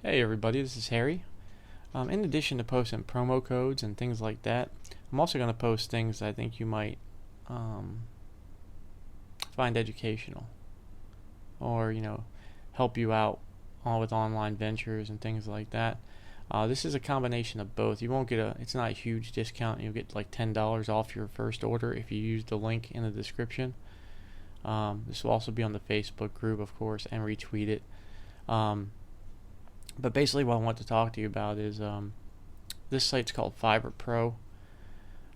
Hey everybody, this is Harry. In addition to posting promo codes and things like that, I'm also going to post things I think you might um, find educational or, help you out with online ventures and things like that. This is a combination of both. You won't get it's not a huge discount. You'll get like $10 off your first order if you use the link in the description. This will also be on the Facebook group, of course, and retweet it. But basically what I want to talk to you about is this site's called FIVERR PRO.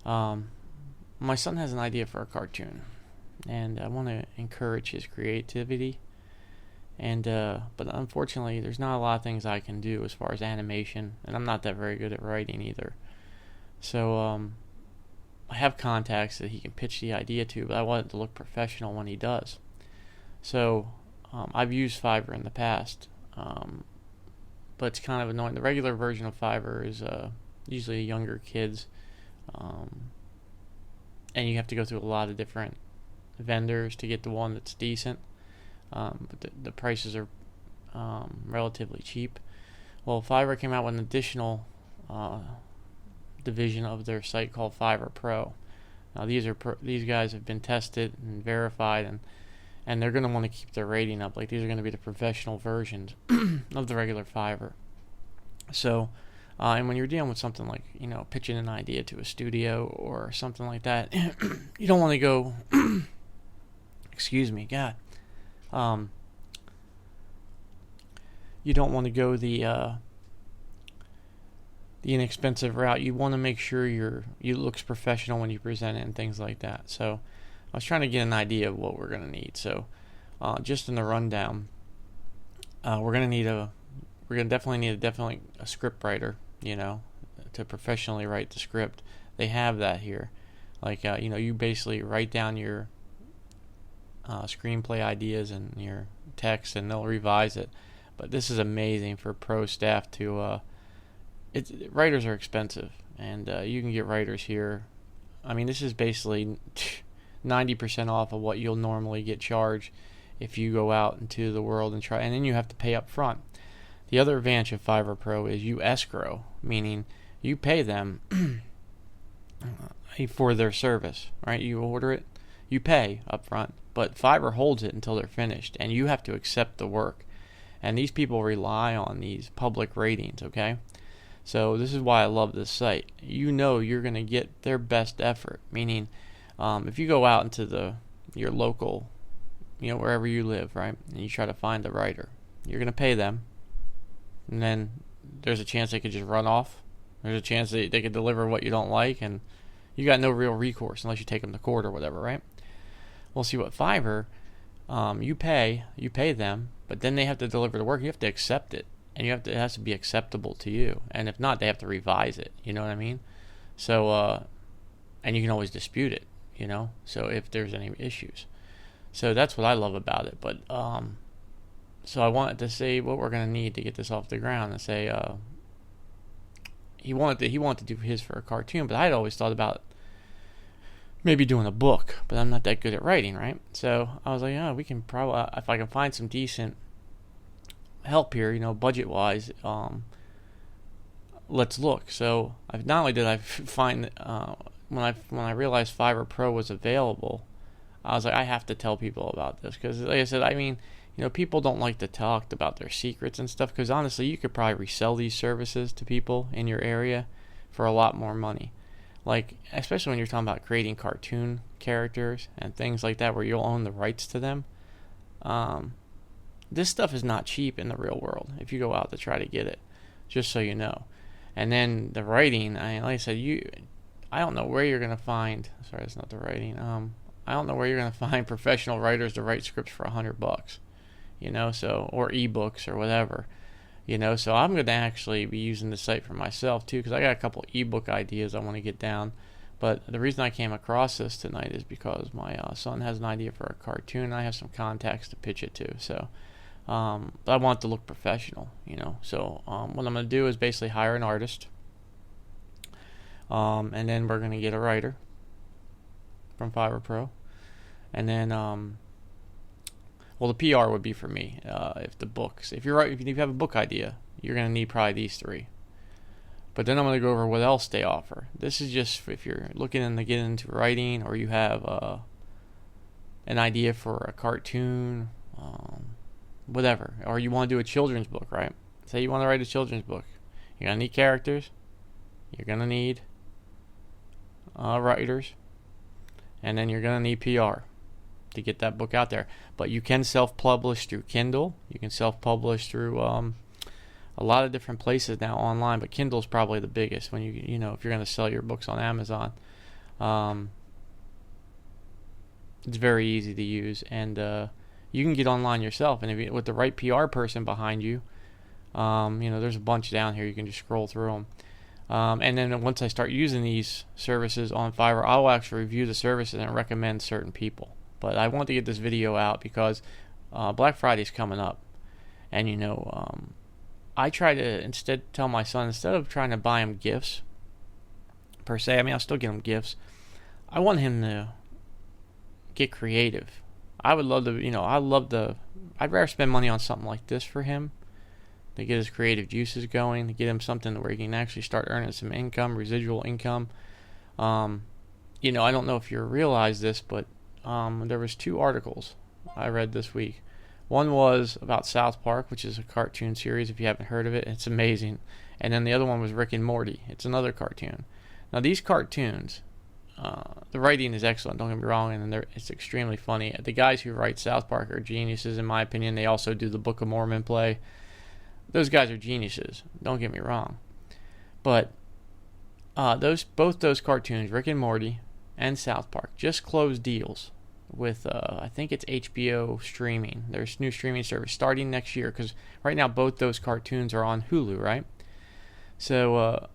My son has an idea for a cartoon, and I want to encourage his creativity. And but unfortunately, there's not a lot of things I can do as far as animation, and I'm not that very good at writing either. So I have contacts that he can pitch the idea to, but I want it to look professional when he does. So I've used Fiverr in the past. But it's kind of annoying. The regular version of Fiverr is usually younger kids, and you have to go through a lot of different vendors to get the one that's decent. But the prices are relatively cheap. Well, Fiverr came out with an additional division of their site called FIVERR PRO. Now these guys have been tested and verified, and they're going to want to keep their rating up. Like, these are going to be the professional versions of the regular Fiverr. So, and when you're dealing with something like, pitching an idea to a studio or something like that, you don't want to go, excuse me, God. You don't want to go the inexpensive route. You want to make sure you looks professional when you present it and things like that. So, I was trying to get an idea of what we're going to need. So, just in the rundown, we're going to definitely need a script writer, to professionally write the script. They have that here. Like, you basically write down your screenplay ideas and your text, and they'll revise it. But this is amazing for pro staff to. Writers are expensive, and you can get writers here. I mean, this is basically 90% off of what you'll normally get charged if you go out into the world and try, and then you have to pay up front. The other advantage of FIVERR Pro is you escrow, meaning you pay them for their service, right? You order it, you pay up front, but Fiverr holds it until they're finished, and you have to accept the work. And these people rely on these public ratings, okay? So this is why I love this site. You're going to get their best effort, meaning if you go out into your local, wherever you live, right, and you try to find a writer, you're going to pay them, and then there's a chance they could just run off. There's a chance they could deliver what you don't like, and you got no real recourse unless you take them to court or whatever, right? Well, see, what Fiverr, you pay them, but then they have to deliver the work. You have to accept it, and it has to be acceptable to you, and if not, they have to revise it. You know what I mean? So, and you can always dispute it. So if there's any issues. So that's what I love about it. But so I wanted to say what we're going to need to get this off the ground, and say he wanted to do his for a cartoon, but I had always thought about maybe doing a book, but I'm not that good at writing, right? So I was like, we can probably, if I can find some decent help here, budget wise, let's look. So not only did I find when I realized FIVERR Pro was available, I was like, I have to tell people about this, because, like I said, I mean, people don't like to talk about their secrets and stuff, because honestly, you could probably resell these services to people in your area for a lot more money. Like, especially when you're talking about creating cartoon characters and things like that, where you'll own the rights to them. This stuff is not cheap in the real world if you go out to try to get it, just so you know. And then the writing, like I said, I don't know where you're going to find. Sorry, that's not the writing. I don't know where you're going to find professional writers to write scripts for $100, so, or eBooks or whatever, so I'm going to actually be using the site for myself too, because I got a couple eBook ideas I want to get down. But the reason I came across this tonight is because my son has an idea for a cartoon, and I have some contacts to pitch it to. So, but I want it to look professional, So what I'm going to do is basically hire an artist. And then we're going to get a writer from FIVERR Pro. And then Well, the PR would be for me. If you have a book idea, you're going to need probably these 3. But then I'm going to go over what else they offer. This is just if you're looking to get into writing, or you have an idea for a cartoon, whatever, or you want to do a children's book, right? Say you want to write a children's book. You're going to need characters. You're going to need writers. And then you're going to need PR to get that book out there. But you can self-publish through Kindle. You can self-publish through a lot of different places now online, but Kindle's probably the biggest when you know, if you're going to sell your books on Amazon. It's very easy to use, and you can get online yourself, and if you, with the right PR person behind you, there's a bunch down here. You can just scroll through them. And then once I start using these services on Fiverr, I'll actually review the services and recommend certain people. But I want to get this video out because Black Friday's coming up, and I try to tell my son, instead of trying to buy him gifts per se, I'll still get him gifts. I want him to get creative. I would love to, I'd rather spend money on something like this for him to get his creative juices going, to get him something where he can actually start earning some income, residual income. I don't know if you realize this, but there was 2 articles I read this week. One was about South Park, which is a cartoon series. If you haven't heard of it, it's amazing. And then the other one was Rick and Morty. It's another cartoon. Now these cartoons, the writing is excellent, don't get me wrong, and it's extremely funny. The guys who write South Park are geniuses, in my opinion. They also do the Book of Mormon play. Those guys are geniuses, don't get me wrong. But both those cartoons, Rick and Morty and South Park, just closed deals with, I think it's HBO streaming. There's new streaming service starting next year, because right now both those cartoons are on Hulu, right? So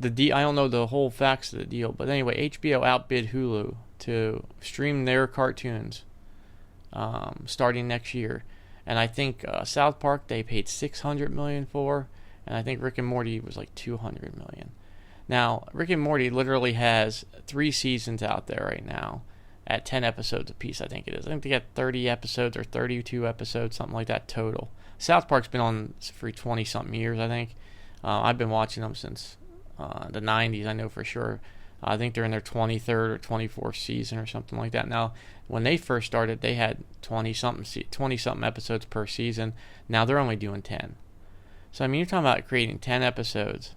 I don't know the whole facts of the deal, but anyway, HBO outbid Hulu to stream their cartoons starting next year. And I think South Park they paid $600 million for, and I think Rick and Morty was like $200 million. Now, Rick and Morty literally has 3 seasons out there right now at 10 episodes apiece, I think it is. I think they got 30 episodes or 32 episodes, something like that total. South Park's been on for 20-something years, I think. I've been watching them since the 90s, I know for sure. I think they're in their 23rd or 24th season or something like that. Now, when they first started, they had 20-something episodes per season. Now they're only doing 10. So, you're talking about creating 10 episodes.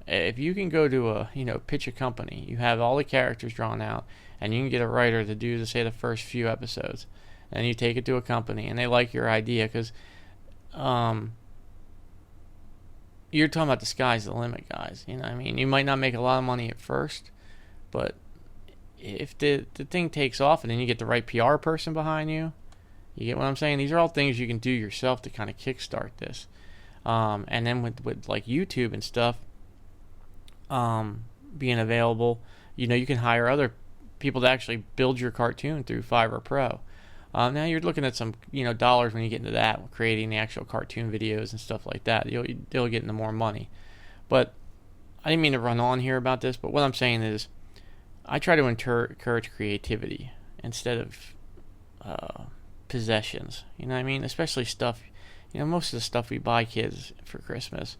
If you can go to pitch a company, you have all the characters drawn out, and you can get a writer to do, say, the first few episodes, and you take it to a company, and they like your idea, because you're talking about the sky's the limit, guys. You might not make a lot of money at first, but if the thing takes off, and then you get the right PR person behind you, you get what I'm saying? These are all things you can do yourself to kind of kickstart this. And then with like YouTube and stuff being available, you can hire other people to actually build your cartoon through FIVERR Pro. Now you're looking at some dollars when you get into that, creating the actual cartoon videos and stuff like that. You'll get into more money. But I didn't mean to run on here about this, but what I'm saying is I try to encourage creativity instead of possessions. Especially stuff, most of the stuff we buy kids for Christmas,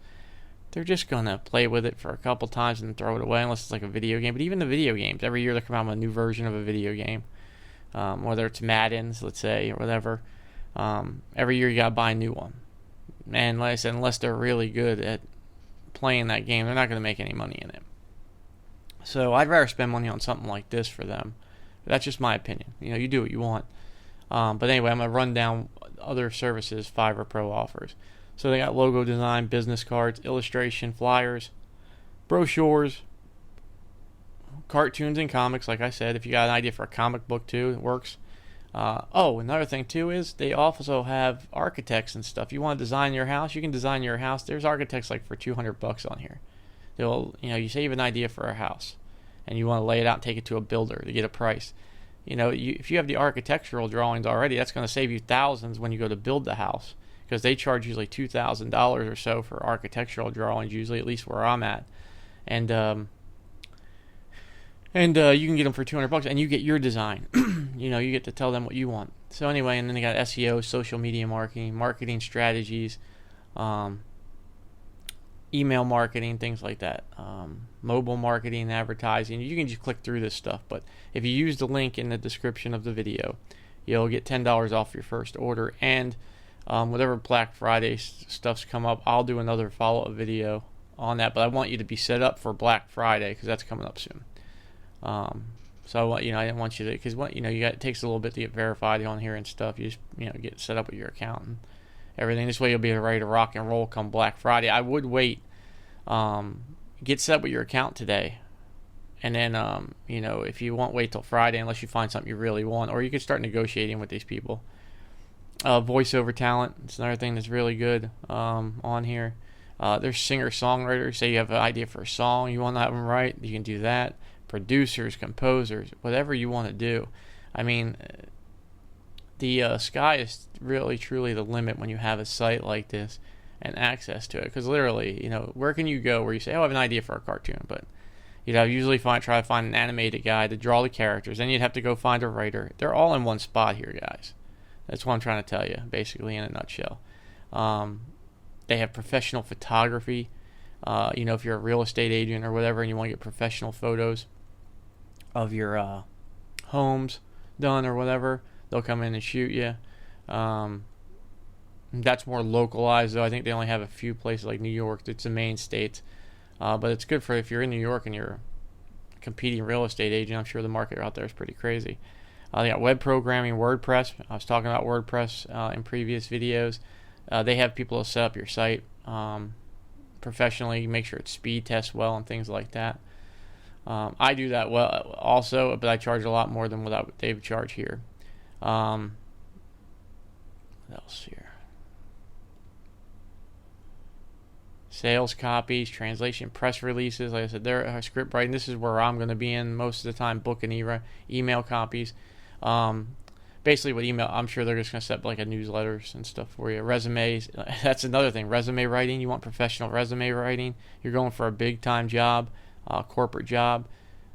they're just going to play with it for a couple times and throw it away unless it's like a video game. But even the video games, every year they come out with a new version of a video game. Whether it's Madden's, let's say, or whatever. Every year you got to buy a new one. And like I said, unless they're really good at playing that game, they're not going to make any money in it. So I'd rather spend money on something like this for them. That's just my opinion. You do what you want. But anyway, I'm going to run down other services FIVERR Pro offers. So they got logo design, business cards, illustration, flyers, brochures, cartoons and comics, like I said. If you got an idea for a comic book too, it works. Another thing too is they also have architects and stuff. You want to design your house, you can design your house. There's architects like for $200 on here. They'll, you say you have an idea for a house and you want to lay it out and take it to a builder to get a price. If you have the architectural drawings already, that's going to save you thousands when you go to build the house, because they charge usually $2,000 or so for architectural drawings, usually, at least where I'm at. And you can get them for $200, and you get your design. You get to tell them what you want. So anyway, and then they got SEO, social media marketing strategies, email marketing, things like that, mobile marketing, advertising. You can just click through this stuff, but if you use the link in the description of the video, you'll get $10 off your first order. And whatever Black Friday stuff's come up, I'll do another follow-up video on that, but I want you to be set up for Black Friday because that's coming up soon. So I want, I didn't want you to, because it takes a little bit to get verified on here and stuff. You just get set up with your account and everything. This way you'll be ready to rock and roll come Black Friday. I would wait, get set up with your account today, and then if you won't wait till Friday unless you find something you really want, or you can start negotiating with these people. Voiceover talent, it's another thing that's really good on here. There's singer-songwriters. Say you have an idea for a song, you want to have them write, you can do that. Producers, composers, whatever you want to do. I mean, the sky is really, truly the limit when you have a site like this and access to it. Because literally, where can you go where you say, oh, I have an idea for a cartoon, but usually try to find an animated guy to draw the characters. Then you'd have to go find a writer. They're all in one spot here, guys. That's what I'm trying to tell you, basically, in a nutshell. They have professional photography. If you're a real estate agent or whatever and you want to get professional photos of your homes done or whatever, they'll come in and shoot you. That's more localized, though. I think they only have a few places like New York. It's the main states. But it's good for if you're in New York and you're a competing real estate agent. I'm sure the market out there is pretty crazy. They got web programming, WordPress. I was talking about WordPress in previous videos. They have people to set up your site professionally, make sure it speed tests well and things like that. I do that well also, but I charge a lot more than what they would charge here. What else here? Sales copies, translation, press releases. Like I said, they're script writing. This is where I'm going to be in most of the time, book and email copies. Basically with email, I'm sure they're just going to set up like a newsletters and stuff for you. Resumes, that's another thing. Resume writing, you want professional resume writing. You're going for a big time job, corporate job.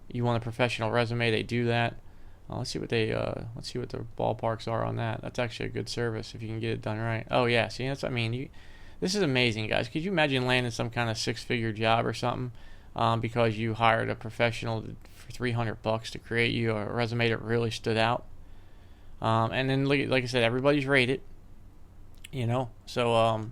You want a professional resume, they do that. Let's see what the ballparks are on that. That's actually a good service if you can get it done right. Oh yeah, see, this is amazing, guys. Could you imagine landing some kind of six-figure job or something because you hired a professional for $300 to create you a resume that really stood out? And then, like I said, everybody's rated, So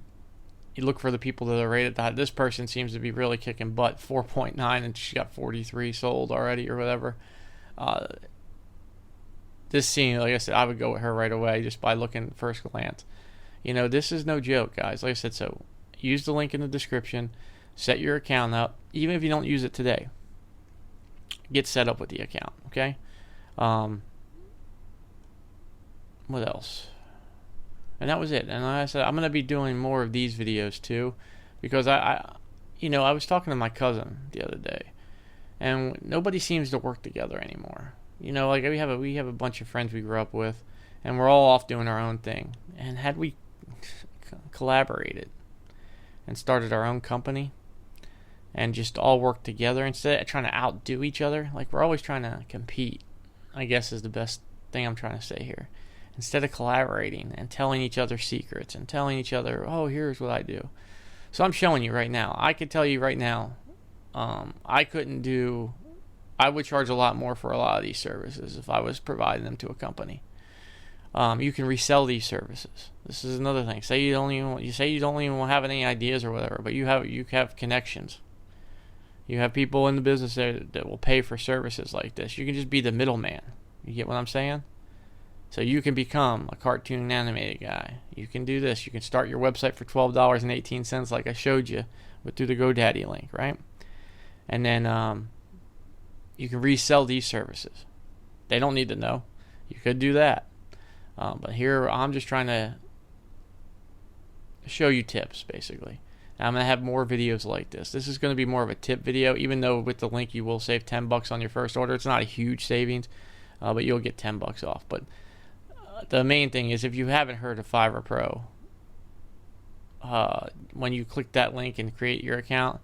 you look for the people that are rated. This person seems to be really kicking butt, 4.9, and she got 43 sold already or whatever. This scene, like I said, I would go with her right away just by looking at first glance. This is no joke, guys. Like I said, so use the link in the description. Set your account up. Even if you don't use it today, get set up with the account, okay? What else? And that was it. And like I said, I'm going to be doing more of these videos too, because I was talking to my cousin the other day, and nobody seems to work together anymore. Like we have a bunch of friends we grew up with, and we're all off doing our own thing. And had we collaborated and started our own company and just all worked together instead of trying to outdo each other, like we're always trying to compete, I guess is the best thing I'm trying to say here. Instead of collaborating and telling each other secrets and telling each other, oh, here's what I do. So I'm showing you right now. I could tell you right now, I would charge a lot more for a lot of these services if I was providing them to a company. You can resell these services. This is another thing. Say you don't even have any ideas or whatever, but you have connections. You have people in the business that will pay for services like this. You can just be the middleman. You get what I'm saying? So you can become a cartoon animated guy. You can do this. You can start your website for $12.18 like I showed you through the GoDaddy link, right? And then you can resell these services. They don't need to know. You could do that. But here I'm just trying to show you tips, basically. And I'm going to have more videos like this. This is going to be more of a tip video, even though with the link you will save $10 on your first order. It's not a huge savings, but you'll get $10 off. But the main thing is, if you haven't heard of FIVERR Pro, when you click that link and create your account,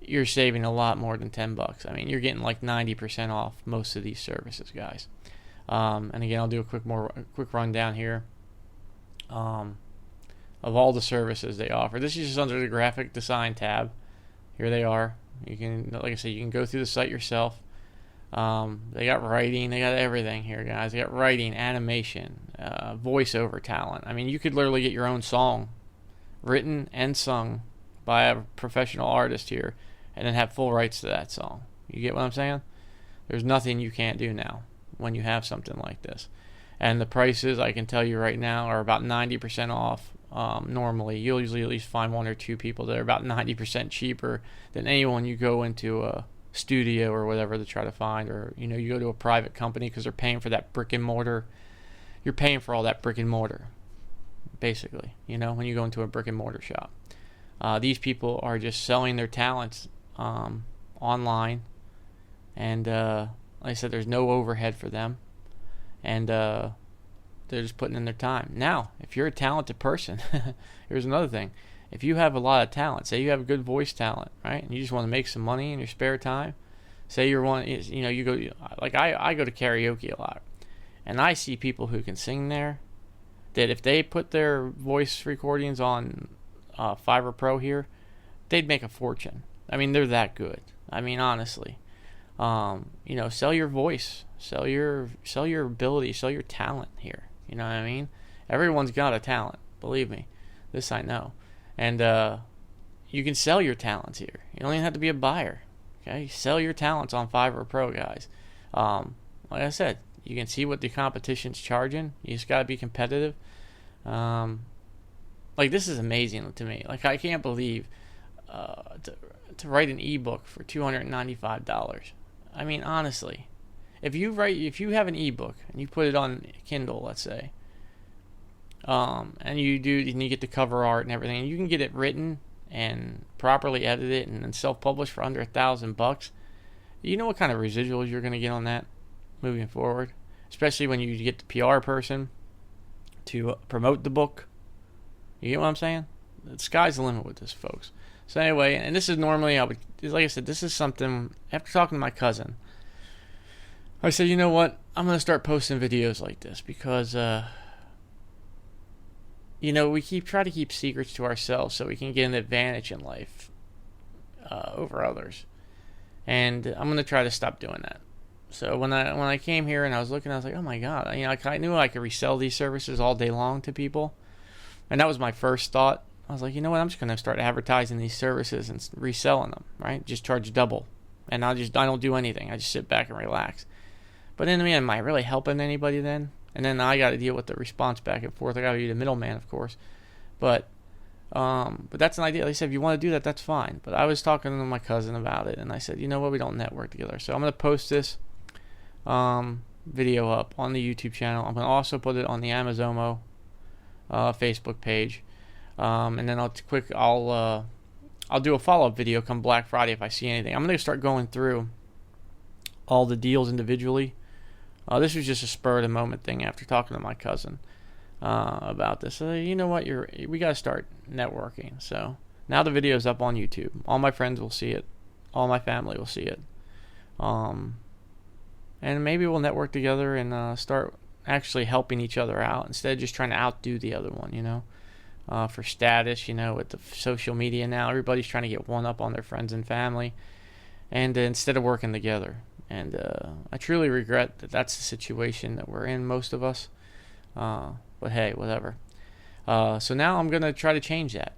you're saving a lot more than $10. I mean, you're getting like 90% off most of these services, guys. And again, I'll do a quick rundown here of all the services they offer. This is just under the graphic design tab. Here they are. You can, like I said, you can go through the site yourself. They got writing, they got everything here, guys. They got writing, animation, voiceover talent. I mean, you could literally get your own song written and sung by a professional artist here, and then have full rights to that song. You get what I'm saying? There's nothing you can't do now when you have something like this. And the prices, I can tell you right now, are about 90% off. Normally, you'll usually at least find one or two people that are about 90% cheaper than anyone you go into a studio or whatever to try to find, or you go to a private company, because they're paying for that brick and mortar. You're paying for all that brick and mortar, basically. When you go into a brick and mortar shop, these people are just selling their talents online, and like I said, there's no overhead for them, and they're just putting in their time. Now, if you're a talented person, here's another thing. If you have a lot of talent, say you have a good voice talent, right, and you just want to make some money in your spare time, say you're one, you go, like I go to karaoke a lot, and I see people who can sing there, that if they put their voice recordings on FIVERR PRO here, they'd make a fortune. I mean, they're that good. I mean, honestly, sell your voice, sell your ability, sell your talent here. You know what I mean? Everyone's got a talent, believe me. This I know. And you can sell your talents here. You don't even have to be a buyer. Okay, sell your talents on FIVERR PRO, guys. Like I said, you can see what the competition's charging. You just gotta be competitive. Like, this is amazing to me. Like, I can't believe to write an ebook for $295. I mean, honestly, if you have an ebook and you put it on Kindle, let's say, and you get the cover art and everything, and you can get it written and properly edited and then self-published for under $1,000. You know what kind of residuals you're going to get on that moving forward, especially when you get the PR person to promote the book. You get what I'm saying? The sky's the limit with this, folks. So anyway, and this is normally, like I said, this is something, after talking to my cousin, I said, you know what, I'm going to start posting videos like this, because we try to keep secrets to ourselves so we can get an advantage in life over others. And I'm going to try to stop doing that. So when I came here and I was looking, I was like, oh my God, I knew I could resell these services all day long to people. And that was my first thought. I was like, you know what, I'm just going to start advertising these services and reselling them, right? Just charge double. And I don't do anything. I just sit back and relax. But in the end, am I really helping anybody then? And then I got to deal with the response back and forth. I got to be the middleman, of course. But that's an idea. They said, if you want to do that, that's fine. But I was talking to my cousin about it, and I said, you know what, we don't network together. So I'm going to post this video up on the YouTube channel. I'm going to also put it on the Amazomo Facebook page. And then I'll do a follow-up video come Black Friday if I see anything. I'm going to start going through all the deals individually. This was just a spur of the moment thing after talking to my cousin about this. So, you know what, we got to start networking. So now the video's up on YouTube. All my friends will see it. All my family will see it. And maybe we'll network together and start actually helping each other out instead of just trying to outdo the other one, for status. With the social media now, everybody's trying to get one up on their friends and family, and instead of working together. And I truly regret that that's the situation that we're in, most of us. But hey, whatever. So now I'm going to try to change that.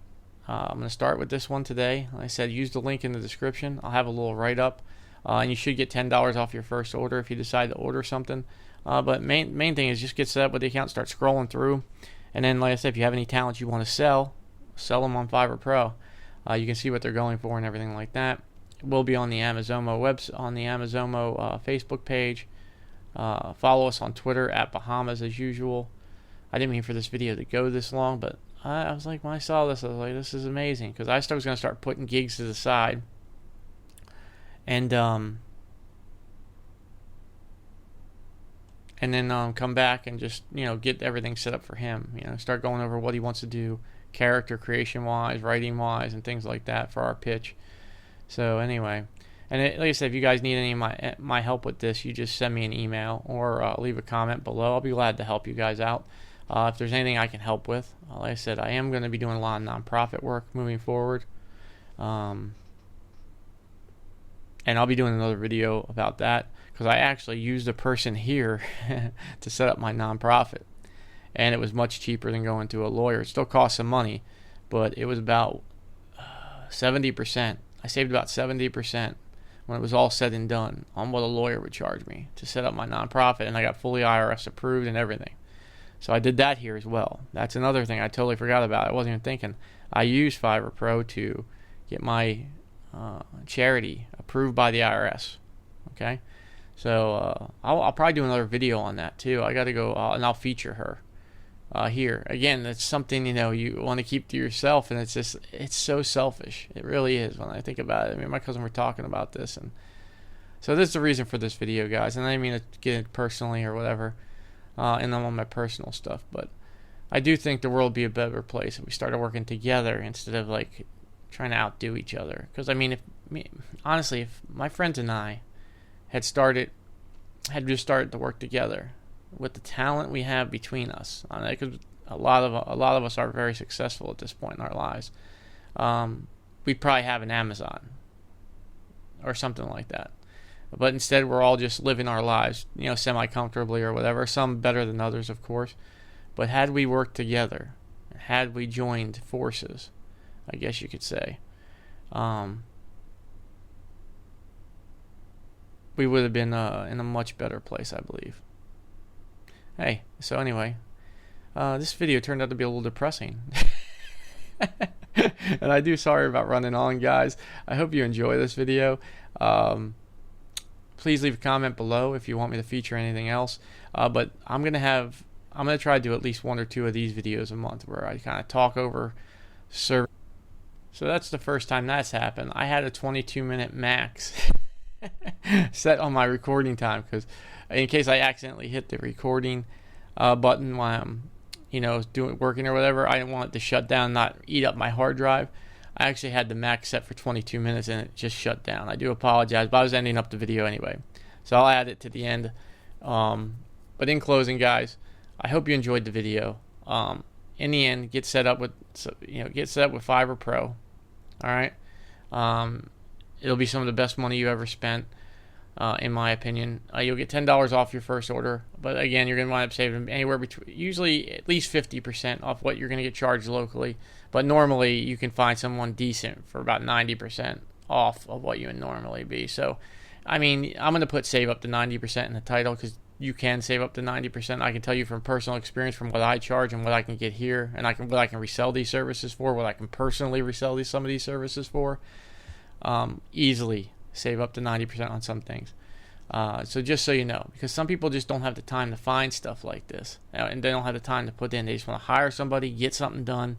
I'm going to start with this one today. Like I said, use the link in the description. I'll have a little write-up. And you should get $10 off your first order if you decide to order something. But main thing is just get set up with the account, start scrolling through. And then, like I said, if you have any talents you want to sell them on FIVERR PRO. You can see what they're going for and everything like that. It will be on the Amazomo Facebook page. Follow us on Twitter at Bahamas as usual. I didn't mean for this video to go this long, but I was like, when I saw this, I was like, this is amazing, because I was going to start putting gigs to the side, and then come back and just get everything set up for him. Start going over what he wants to do, character creation wise, writing wise, and things like that for our pitch. So anyway, and like I said, if you guys need any of my help with this, you just send me an email or leave a comment below. I'll be glad to help you guys out. If there's anything I can help with, like I said, I am going to be doing a lot of nonprofit work moving forward. and I'll be doing another video about that because I actually used a person here to set up my nonprofit, and it was much cheaper than going to a lawyer. It still cost some money, but it was about 70%. I saved about 70% when it was all said and done on what a lawyer would charge me to set up my nonprofit, and I got fully IRS approved and everything. So I did that here as well. That's another thing I totally forgot about. I wasn't even thinking. I used FIVERR Pro to get my charity approved by the IRS. Okay, so I'll probably do another video on that too. I got to go and I'll feature her here. Again, it's something, you know, you want to keep to yourself, and it's so selfish. It really is when I think about it. I mean, my cousin were talking about this, and so this is the reason for this video, guys. And I didn't mean to get it personally or whatever, and I'm on my personal stuff, but I do think the world would be a better place if we started working together instead of like trying to outdo each other. Because I mean, honestly, if my friends and I had just started to work together with the talent we have between us, because a lot of us are very successful at this point in our lives, we'd probably have an Amazon or something like that. But instead, we're all just living our lives, you know, semi-comfortably or whatever. Some better than others, of course. But had we worked together, had we joined forces, I guess you could say, we would have been in a much better place, I believe. Hey, so anyway, this video turned out to be a little depressing. And I do sorry about running on, guys. I hope you enjoy this video. Please leave a comment below if you want me to feature anything else. But I'm gonna try to do at least 1 or 2 of these videos a month where I kind of talk over service. So that's the first time that's happened. I had a 22-minute max set on my recording time, because in case I accidentally hit the recording button while I'm, you know, working or whatever, I didn't want it to shut down, not eat up my hard drive. I actually had the max set for 22 minutes and it just shut down. I do apologize, but I was ending up the video anyway, so I'll add it to the end. But in closing, guys, I hope you enjoyed the video. In the end, get set up with FIVERR Pro. All right, it'll be some of the best money you ever spent, in my opinion. You'll get $10 off your first order, but again, you're going to wind up saving anywhere between, usually at least 50% off what you're going to get charged locally. But normally, you can find someone decent for about 90% off of what you would normally be. So, I mean, I'm going to put save up to 90% in the title, because you can save up to 90%. I can tell you from personal experience, from what I charge and what I can get here, and what I can resell these services for, what I can personally resell some of these services for. Easily save up to 90% on some things. So just so you know, because some people just don't have the time to find stuff like this, and they don't have the time to put in. They just want to hire somebody, get something done,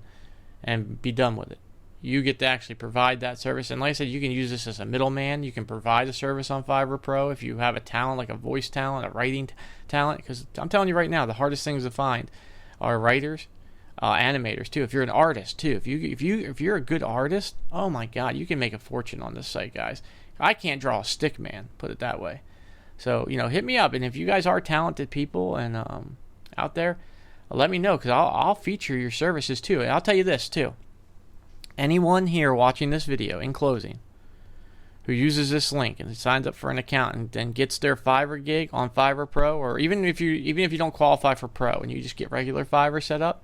and be done with it. You get to actually provide that service, and like I said, you can use this as a middleman. You can provide a service on FIVERR Pro if you have a talent, like a voice talent, a writing talent, because I'm telling you right now, the hardest things to find are writers, animators too. If you're an artist too, if you're a good artist, oh my God, you can make a fortune on this site, guys. I can't draw a stick, man, put it that way. So, you know, hit me up, and if you guys are talented people and out there, let me know, because I'll feature your services too. And I'll tell you this too. Anyone here watching this video, in closing, who uses this link and signs up for an account and then gets their Fiverr gig on FIVERR Pro, or even if you don't qualify for Pro and you just get regular Fiverr set up,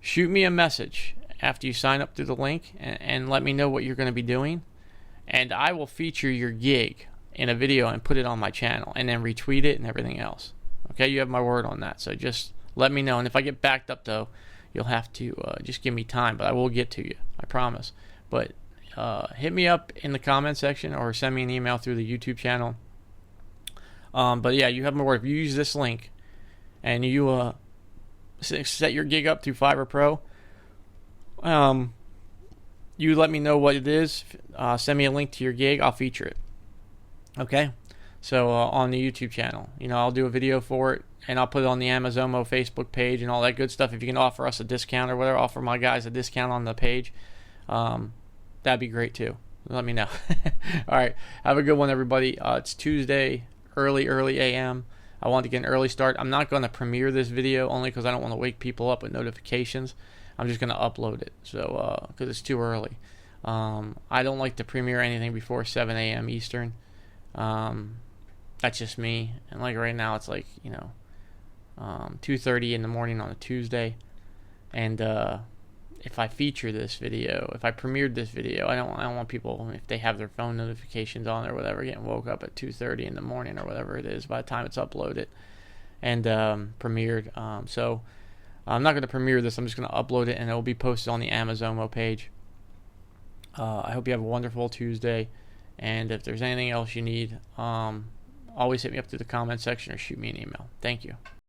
shoot me a message after you sign up through the link and let me know what you're going to be doing, and I will feature your gig in a video and put it on my channel and then retweet it and everything else. Okay, you have my word on that. So just let me know, and if I get backed up though, you'll have to just give me time, but I will get to you, I promise. But hit me up in the comment section or send me an email through the YouTube channel. But yeah, you have my word. If you use this link and you set your gig up through FIVERR Pro, you let me know what it is. Send me a link to your gig. I'll feature it. Okay? So on the YouTube channel, you know, I'll do a video for it, and I'll put it on the Amazomo Facebook page and all that good stuff. If you can offer us a discount or whatever, offer my guys a discount on the page, that'd be great too. Let me know. All right, have a good one, everybody. It's Tuesday, early a.m. I want to get an early start. I'm not going to premiere this video only because I don't want to wake people up with notifications. I'm just going to upload it, so because it's too early. I don't like to premiere anything before 7 a.m. Eastern. That's just me. And like right now, it's like 2:30 in the morning on a Tuesday. And if I feature this video, if I premiered this video, I don't want people, if they have their phone notifications on or whatever, getting woke up at 2:30 in the morning or whatever it is by the time it's uploaded and premiered. So I'm not going to premiere this. I'm just going to upload it, and it will be posted on the Amazomo page. I hope you have a wonderful Tuesday, and if there's anything else you need, always hit me up through the comment section or shoot me an email. Thank you.